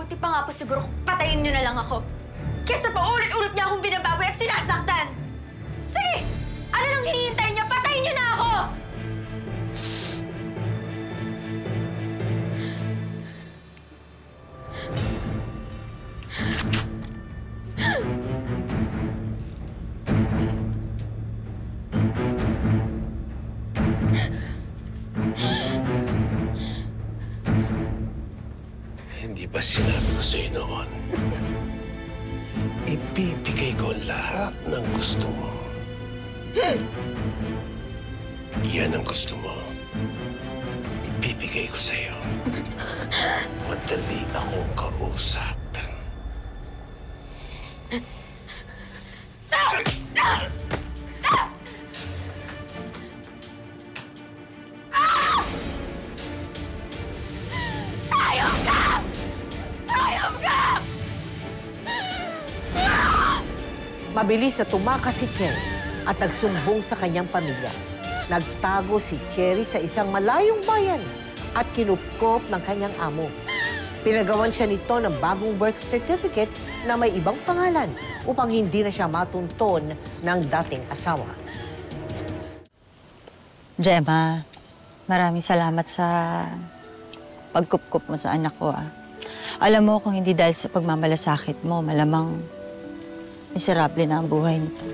Mabuti pa nga po siguro kung patayin niyo na lang ako. Kesa pa ulit-ulit niya akong binababoy at sinasaktan. Sige! Ano nang hinihintay niya? Patayin niyo na ako! Hindi ba sinabi ko sa'yo noon? Ibibigay ko lahat ng gusto mo. Yan ang gusto mo. Ibibigay ko sa'yo. Madali akong kausap. Mabilis na tumakas si Cherry at nagsumbong sa kanyang pamilya. Nagtago si Cherry sa isang malayong bayan at kinupkop ng kanyang amo. Pinagawan siya nito ng bagong birth certificate na may ibang pangalan upang hindi na siya matunton ng dating asawa. Gemma, maraming salamat sa pagkupkup mo sa anak ko. Alam mo, kung hindi dahil sa pagmamalasakit mo, malamang miserable na ang buhay nito.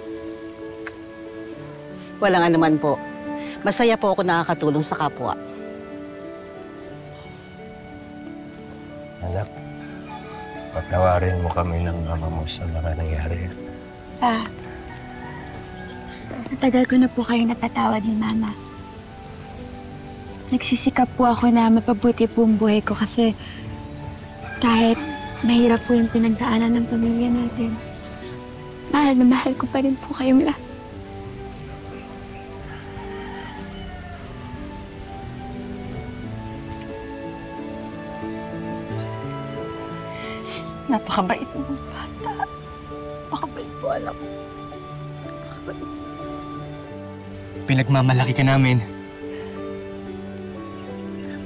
Walang anuman po. Masaya po ako nakakatulong sa kapwa. Anak, patawarin mo kami ng mama mo sa mga nangyari. Pa, tagal ko na po kayo napatawad ni Mama. Nagsisikap po ako na mapabuti po ang buhay ko kasi kahit mahirap po yung pinagdaanan ng pamilya natin, mahal na mahal ko pa rin po kayong lahat. Napakabait mo, bata. Napakabait po, anak. Napakabait. Pinagmamalaki ka namin.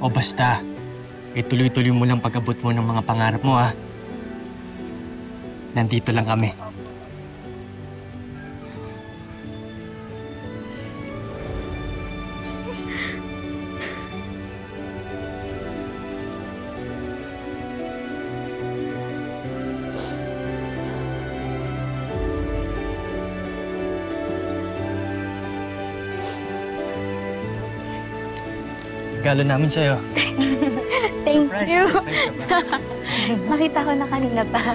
O basta, ituloy-tuloy mo lang pag-abot mo ng mga pangarap mo, ha? Nandito lang kami. Regalo namin sa'yo. Thank you. Nakita ko na kanina pa.